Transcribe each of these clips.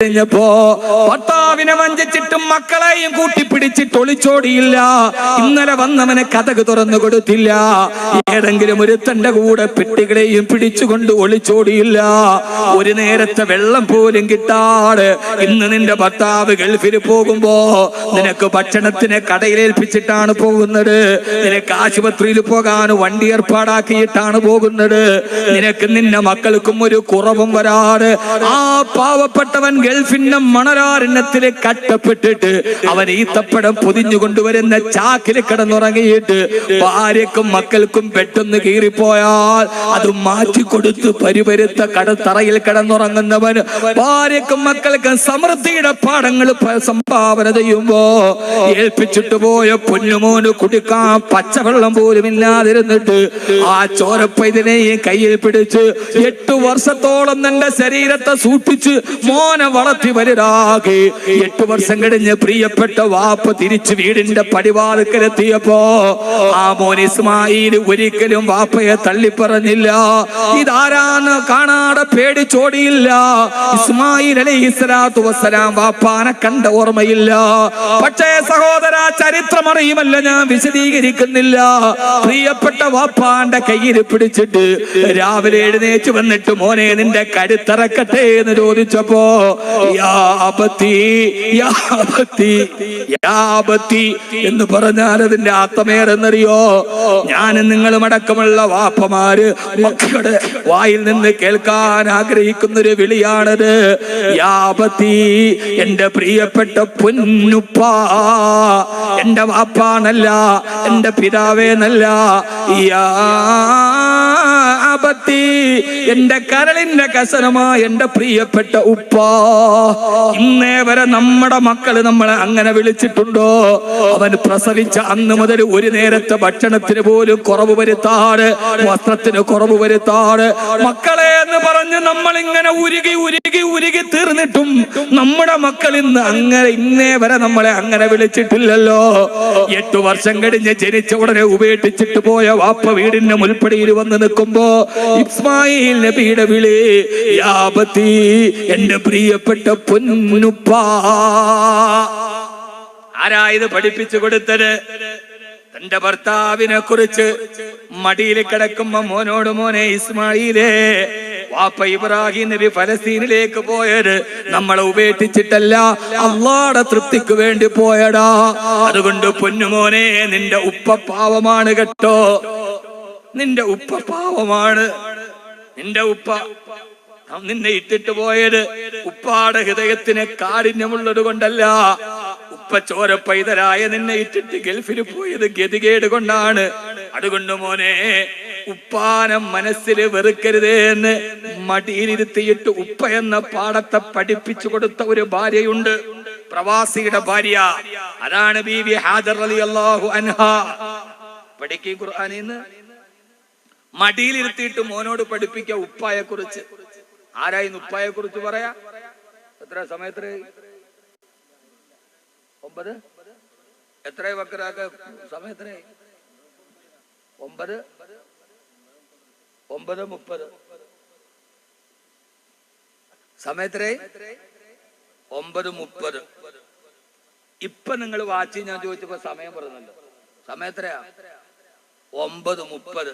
കഴിഞ്ഞപ്പോ ഭർത്താവിനെ വഞ്ചിച്ചിട്ടും മക്കളെയും കൂട്ടിപ്പിടിച്ചിട്ട് ഒളിച്ചോടിയില്ല. ഇന്നലെ വന്നവനെ കതക് തുറന്നു കൊടുത്തില്ല. ഏതെങ്കിലും ഒരുത്തന്റെ കൂടെ പെട്ടികളെയും പിടിച്ചുകൊണ്ട് ഒളിച്ചോടിയില്ല. ഒരു നേരത്തെ വെള്ളം പോലും കിട്ടാതെ ഇന്ന് നിന്റെ ഭർത്താവ് ഗൾഫിൽ പോകുമ്പോ നിനക്ക് ഭക്ഷണത്തിനെ കടയിലേൽപ്പിച്ചിട്ടാണ് പോകുന്നത്. നിനക്ക് ആശുപത്രിയിൽ പോകാൻ വണ്ടി ഏർപ്പാടാക്കിയിട്ടാണ് പോകുന്നത്. നിനക്ക് നിന്റെ മക്കൾക്കും ഒരു കുറവും വരാതെ ആ പാവപ്പെട്ടവൻ ഗൾഫിന്റെ മണലാരണ്യത്തില് കട്ടപ്പെട്ടിട്ട് അവൻ ഈത്തപ്പഴം പൊതിഞ്ഞു കൊണ്ടുവരുന്ന ചാക്കിൽ കിടന്നുറങ്ങിയിട്ട് ഭാര്യക്കും മക്കൾക്കും പെട്ടെന്ന് കീറിപ്പോയാൽ അത് മാറ്റിക്കൊടുത്ത് പരിപരുത്ത കടത്തറയിൽ കിടന്നുറങ്ങുന്നവൻ ഭാര്യക്കും മക്കൾക്കും സമൃദ്ധിയുടെ പാഠങ്ങൾ സംഭാവന ചെയ്യുമ്പോ ഏൽപ്പിച്ചിട്ട് പോയ പൊന്നുമോന് കുടിക്കാൻ പച്ചവെള്ളം പോലും ഇല്ലാതിരുന്നിട്ട് ആ ചോരപ്പൈതനെയും കയ്യിൽ പിടിച്ച് 8 വർഷത്തോളം തന്റെ ശരീരത്തെ സൂക്ഷിച്ച് മോനെ വളർത്തി വലുതാക്കി 8 വർഷം കഴിഞ്ഞ് പ്രിയപ്പെട്ട വാപ്പ തിരിച്ചു വീടിന്റെ പടിവാതിക്കലെത്തിയപ്പോ ആ മോൻ ഇസ്മായിൽ ഒരിക്കലും വാപ്പയെ തള്ളിപ്പറഞ്ഞില്ല. ഇതാരാന്ന് കാണാതെ പേടിച്ചോടിയില്ല. ഇസ്മായിൽ അലൈഹിസ്സലാത്തു വസ്സലാം വാപ്പാനെ കണ്ട ഓർമ്മയില്ല. പക്ഷേ സഹോദര, ചരിത്രം അറിയുമല്ല, ഞാൻ വിശദീകരിക്കുന്നില്ല. പ്രിയപ്പെട്ട വാപ്പാന്റെ കയ്യിൽ പിടിച്ചിട്ട് രാവിലെ എഴുന്നേറ്റ് വന്നിട്ട് മോനെ നിന്റെ കരുത്തിറക്കട്ടെ എന്ന് ചോദിച്ചപ്പോ എന്ന് പറഞ്ഞാൽ അതിന്റെ അർത്ഥമേറെന്നറിയോ? ഞാനും നിങ്ങളും അടക്കമുള്ള വാപ്പമാര് മക്കളുടെ വായിൽ നിന്ന് കേൾക്കാൻ ആഗ്രഹിക്കുന്നൊരു വിളിയാണത്. യാബത്തി, എന്റെ പ്രിയപ്പെട്ട പൊന്നുപ്പ, എന്റെ വാപ്പാന്നല്ല, എന്റെ പിതാവേന്നല്ല. യാബത്തി, എന്റെ കരളിന്റെ കസനമായ എന്റെ പ്രിയപ്പെട്ട ഉപ്പ. ഇന്നേ വരെ നമ്മുടെ മക്കള് നമ്മളെ അങ്ങനെ വിളിച്ചിട്ടുണ്ടോ? അവൻ പ്രസവിച്ച അന്ന് മുതൽ ഒരു നേരത്തെ ഭക്ഷണത്തിന് പോലും കുറവ് വരുത്താറ്, വസ്ത്രത്തിന് കുറവ് വരുത്താറ്, മക്കളെ എന്ന് പറഞ്ഞ് നമ്മൾ ഇങ്ങനെ ഉരുകി ഉരുകി ഉരുകി തീർന്നിട്ടും നമ്മുടെ മക്കൾ ഇന്നേ വരെ നമ്മളെ അങ്ങനെ വിളിച്ചിട്ടില്ലല്ലോ. 8 വർഷം കഴിഞ്ഞ് ജനിച്ച ഉടനെ ഉപേക്ഷിച്ചിട്ട് പോയ വാപ്പ വീടിന്റെ മുൽപ്പടിയിൽ വന്ന് നിൽക്കുമ്പോ ഇസ്മായിൽ നബിയുടെ വിളി, യാബത്തി, എന്റെ പ്രിയപ്പെട്ട പൊന്നുപ്പ. ആരായത് പഠിപ്പിച്ചു കൊടുത്തത്? തന്റെ ഭർത്താവിനെ കുറിച്ച് മടിയിൽ കിടക്കുമ്പോ മോനോട്, മോനെ ഇസ്മായിലേ, വാപ്പ ഇബ്രാഹിം നബി ഫലസ്തീനിലേക്ക് പോയത് നമ്മളെ ഉപേക്ഷിച്ചിട്ടല്ല, അല്ലാഹുവിന്റെ തൃപ്തിക്ക് വേണ്ടി പോയടാ. അതുകൊണ്ട് പൊന്നുമോനെ, നിന്റെ ഉപ്പ പാവമാണ് കേട്ടോ. നിന്റെ ഉപ്പ പാവമാണ്. നിന്റെ ഉപ്പ നിന്നെ ഇട്ടിട്ട് പോയത് ഉപ്പാടെ ഹൃദയത്തിന് കാഠിന്യമുള്ളത് കൊണ്ടല്ല. ഉപ്പ ചോരപ്പൈതരായ നിന്നെ ഇട്ടിട്ട് ഗൾഫിൽ പോയത് ഗതികേട് കൊണ്ടാണ്. അതുകൊണ്ട് മോനെ, ഉപ്പാനം മനസ്സിൽ വെറുക്കരുതേ എന്ന് മടിയിലിരുത്തിയിട്ട് ഉപ്പ എന്ന പാഠത്തെ പഠിപ്പിച്ചു കൊടുത്ത ഒരു ഭാര്യയുണ്ട്, പ്രവാസിയുടെ ഭാര്യ. അതാണ് ബീവി ഹാജർ റളിയല്ലാഹു അൻഹാ. പഠിക്കേ ഖുർആനിന്ന് മടിയിലിരുത്തിയിട്ട് മോനോട് പഠിപ്പിക്ക ഉപ്പായെ കുറിച്ച്. ആരായിന്ന് ഉപ്പായെ കുറിച്ച് പറയാ? എത്ര സമയത്ര? 9 എത്ര വക്കറാക്ക സമയത്ര? 9:30 സമയത്ര? 9:30. ഇപ്പൊ നിങ്ങൾ വാച്ച് ഞാൻ ചോദിച്ചപ്പോ സമയം പറഞ്ഞല്ലോ. സമയത്രയാ? 9:30.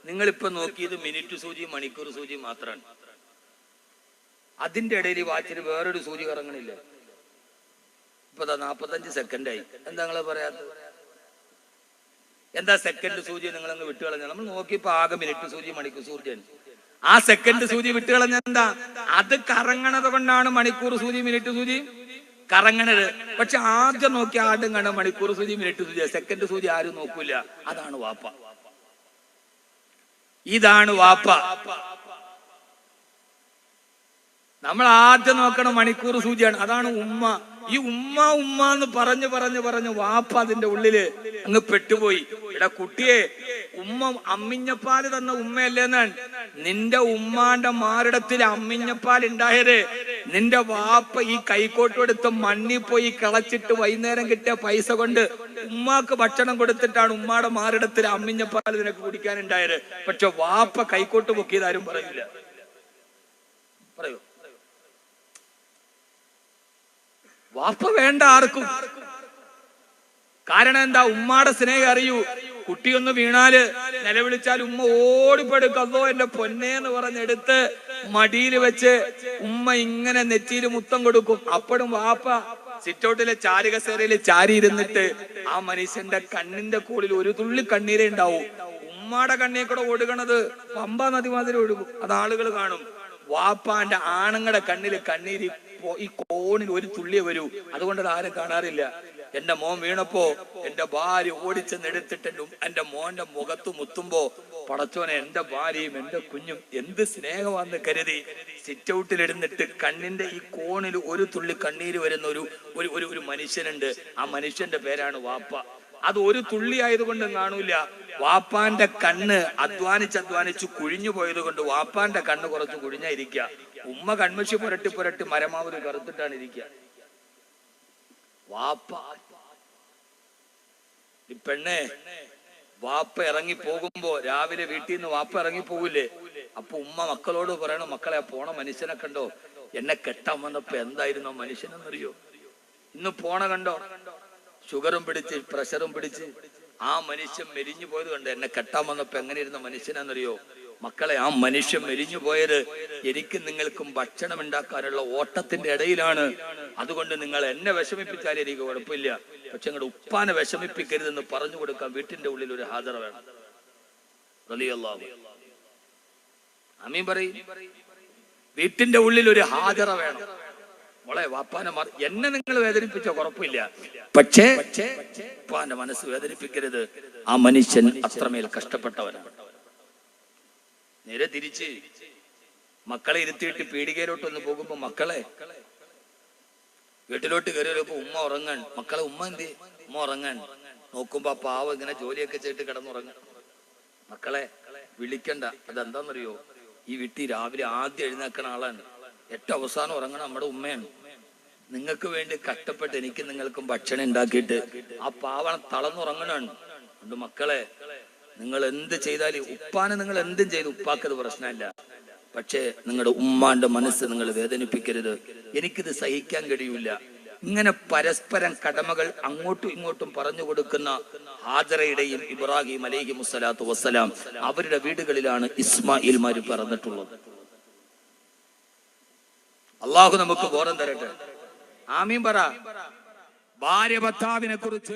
നിങ്ങളിപ്പോ നോക്കിയത് മിനിറ്റ് സൂചി മണിക്കൂർ സൂചി മാത്രമാണ്. അതിന്റെ ഇടയിൽ വാച്ചിന് വേറൊരു സൂചി കറങ്ങണില്ല. ഇപ്പൊ 45 സെക്കൻഡായി. എന്താ നിങ്ങള് പറയാത്തത്? എന്താ സെക്കൻഡ് സൂചി നിങ്ങളങ്ങ് വിട്ടുകളഞ്ഞ? നമ്മൾ നോക്കിയപ്പോ ആകെ മിനിറ്റ് സൂചി മണിക്കൂർ സൂചിയാണ്. ആ സെക്കൻഡ് സൂചി വിട്ടുകളഞ്ഞ എന്താ? അത് കറങ്ങണത് കൊണ്ടാണ് മണിക്കൂർ സൂചി മിനിറ്റ് സൂചി കറങ്ങണത്. പക്ഷെ ആദ്യം നോക്കി ആദ്യം കണ്ട മണിക്കൂർ സൂചി മിനിറ്റ് സൂചി, സെക്കൻഡ് സൂചി ആരും നോക്കൂല. അതാണ് വാപ്പ. ഇതാണ് വാപ്പ. നമ്മൾ ആദ്യം നോക്കണ മണിക്കൂർ സൂചിയാണ്. അതാണ് ഉമ്മ. ഈ ഉമ്മ ഉമ്മ എന്ന് പറഞ്ഞു പറഞ്ഞു പറഞ്ഞു വാപ്പ അതിന്റെ ഉള്ളില് അങ്ങ് പെട്ടുപോയി. എടാ കുട്ടിയെ, ഉമ്മ അമ്മിഞ്ഞപ്പാല് തന്ന ഉമ്മയല്ലേന്നാണ്. നിന്റെ ഉമ്മാന്റെ മാറിടത്തിൽ അമ്മിഞ്ഞപ്പാൽ ഉണ്ടായത് നിന്റെ വാപ്പ ഈ കൈക്കോട്ട് എടുത്ത് മണ്ണിൽ പോയി കിളച്ചിട്ട് വൈകുന്നേരം കിട്ടിയ പൈസ കൊണ്ട് ഉമ്മാക്ക് ഭക്ഷണം കൊടുത്തിട്ടാണ് ഉമ്മാടെ മാറിടത്തിൽ അമ്മിഞ്ഞപ്പാൽ നിനക്ക് കുടിക്കാനുണ്ടായത്. പക്ഷെ വാപ്പ കൈക്കോട്ട് പൊക്കിയതാരും പറയില്ല. പറയൂ? വാപ്പ വേണ്ട ആർക്കും. കാരണം എന്താ? ഉമ്മാടെ സ്നേഹം അറിയൂ. കുട്ടിയൊന്ന് വീണാല് നിലവിളിച്ചാൽ ഉമ്മ ഓടിപ്പെടുക്കും. അതോ എന്റെ പൊന്നേന്ന് പറഞ്ഞെടുത്ത് മടിയിൽ വെച്ച് ഉമ്മ ഇങ്ങനെ നെറ്റിയിൽ മുത്തം കൊടുക്കും. അപ്പോഴും വാപ്പ സിറ്റൗട്ടിലെ ചാരുകസേരയില് ചാരി ഇരുന്നിട്ട് ആ മനുഷ്യന്റെ കണ്ണിന്റെ കൂടിൽ ഒരു തുള്ളി കണ്ണീരേ ഉണ്ടാവും. ഉമ്മാടെ കണ്ണീർ കൂടെ ഒഴുകണത് പമ്പാ നദി മാതിരി ഒഴുകും. അത് ആളുകൾ കാണും. വാപ്പാന്റെ ആണുങ്ങളുടെ കണ്ണില് കണ്ണീര് ഈ കോണിൽ ഒരു തുള്ളിയെ വരൂ. അതുകൊണ്ട് അത് ആരും കാണാറില്ല. എന്റെ മോൻ വീണപ്പോ എന്റെ ഭാര്യ ഓടിച്ചെന്നെടുത്തിട്ട് എന്റെ മോന്റെ മുഖത്ത് മുത്തുമ്പോ പടച്ചോനെ എന്റെ ഭാര്യയും എന്റെ കുഞ്ഞും എന്ത് സ്നേഹമാണെന്ന് കരുതി സിറ്റൗട്ടിലിരുന്നിട്ട് കണ്ണിന്റെ ഈ കോണിൽ ഒരു തുള്ളി കണ്ണീര് വരുന്ന ഒരു മനുഷ്യനുണ്ട്. ആ മനുഷ്യന്റെ പേരാണ് വാപ്പ. അത് ഒരു തുള്ളി ആയതുകൊണ്ടും കാണൂല. വാപ്പാന്റെ കണ്ണ് അധ്വാനിച്ച് കുഴിഞ്ഞു പോയത് കൊണ്ട് വാപ്പാന്റെ കണ്ണ് കുറച്ച് കുഴിഞ്ഞായിരിക്കുക. ഉമ്മ കൺമഷി പുരട്ടി മരമാവര് കറുത്തിട്ടാണ് ഇരിക്കുക. വാപ്പ ഈ പെണ്ണെ വാപ്പ ഇറങ്ങി പോകുമ്പോ രാവിലെ വീട്ടിൽ നിന്ന് വാപ്പ ഇറങ്ങി പോകില്ലേ? അപ്പൊ ഉമ്മ മക്കളോട് പറയണം, മക്കളെ പോണ മനുഷ്യനെ കണ്ടോ? എന്നെ കെട്ടാൻ വന്നപ്പോ എന്തായിരുന്നു മനുഷ്യനെന്നറിയോ? ഇന്ന് പോണ കണ്ടോ? ഷുഗറും പിടിച്ച് പ്രഷറും പിടിച്ച് ആ മനുഷ്യൻ മെലിഞ്ഞു പോയത് കണ്ട്. എന്നെ കെട്ടാൻ വന്നപ്പോ എങ്ങനെ ഇരുന്ന മനുഷ്യനാന്നറിയോ? മക്കളെ, ആ മനുഷ്യൻ മെലിഞ്ഞു പോയത് എനിക്കും നിങ്ങൾക്കും ഭക്ഷണം ഉണ്ടാക്കാനുള്ള ഓട്ടത്തിന്റെ ഇടയിലാണ്. അതുകൊണ്ട് നിങ്ങൾ എന്നെ വിഷമിപ്പിച്ചാലും എനിക്ക് കുഴപ്പമില്ല, പക്ഷെ നിങ്ങളുടെ ഉപ്പാനെ വിഷമിപ്പിക്കരുതെന്ന് പറഞ്ഞു കൊടുക്കാൻ വീട്ടിന്റെ ഉള്ളിൽ ഒരു ഹാജറ വേണം. റളിയല്ലാഹു ആമീൻ പറയും. വീട്ടിന്റെ ഉള്ളിൽ ഒരു ഹാജറ വേണം. മോളെ, വാപ്പാനെ എന്നെ നിങ്ങൾ വേദനിപ്പിച്ചോ കുഴപ്പമില്ല, പക്ഷേ ഉപ്പാന്റെ മനസ്സ് വേദനിപ്പിക്കരുത്. ആ മനുഷ്യൻ അത്രമേൽ കഷ്ടപ്പെട്ടവനാണ്. നേരെ തിരിച്ച് മക്കളെ ഇരുത്തിയിട്ട് പീടികയിലോട്ടൊന്ന് പോകുമ്പോ മക്കളെ വീട്ടിലോട്ട് കയറിയപ്പോ ഉമ്മ ഉറങ്ങാൻ. മക്കളെ, ഉമ്മ എന്ത്? ഉമ്മ ഉറങ്ങാൻ. നോക്കുമ്പോ പാവ ഇങ്ങനെ ജോലിയൊക്കെ ചെയ്തിട്ട് കിടന്നുറങ്ങാൻ. മക്കളെ വിളിക്കണ്ട. അതെന്താന്നറിയോ? ഈ വീട്ടിൽ രാവിലെ ആദ്യം എഴുന്നേക്കണ ആളാണ്, ഏറ്റവും അവസാനം ഉറങ്ങണ നമ്മുടെ ഉമ്മയാണ്. നിങ്ങൾക്ക് വേണ്ടി കഷ്ടപ്പെട്ട് എനിക്ക് നിങ്ങൾക്കും ഭക്ഷണം ഉണ്ടാക്കിയിട്ട് ആ പാവണ തളർന്നുറങ്ങണാണ്. അതുകൊണ്ട് മക്കളെ, നിങ്ങൾ എന്ത് ചെയ്താലും ഉപ്പാനെ നിങ്ങൾ എന്തും ചെയ്ത് ഉപ്പാക്കത് പ്രശ്നമില്ല, പക്ഷേ നിങ്ങളുടെ ഉമ്മാന്റെ മനസ്സ് നിങ്ങൾ വേദനിപ്പിക്കരുത്. എനിക്കിത് സഹിക്കാൻ കഴിയില്ല. ഇങ്ങനെ പരസ്പരം കടമകൾ അങ്ങോട്ടും ഇങ്ങോട്ടും പറഞ്ഞു കൊടുക്കുന്ന ഹാജറയുടെയും ഇബ്രാഹിം അലൈഹിമുസ്സലാത്തു വസ്സലാം അവരുടെ വീടുകളിലാണ് ഇസ്മായിൽമാര് പിറന്നിട്ടുള്ളത്. അള്ളാഹു നമുക്ക് ബോധം തരട്ടെ. ആമീൻ പറ. ഭാര്യ ഭർത്താവിനെ കുറിച്ച്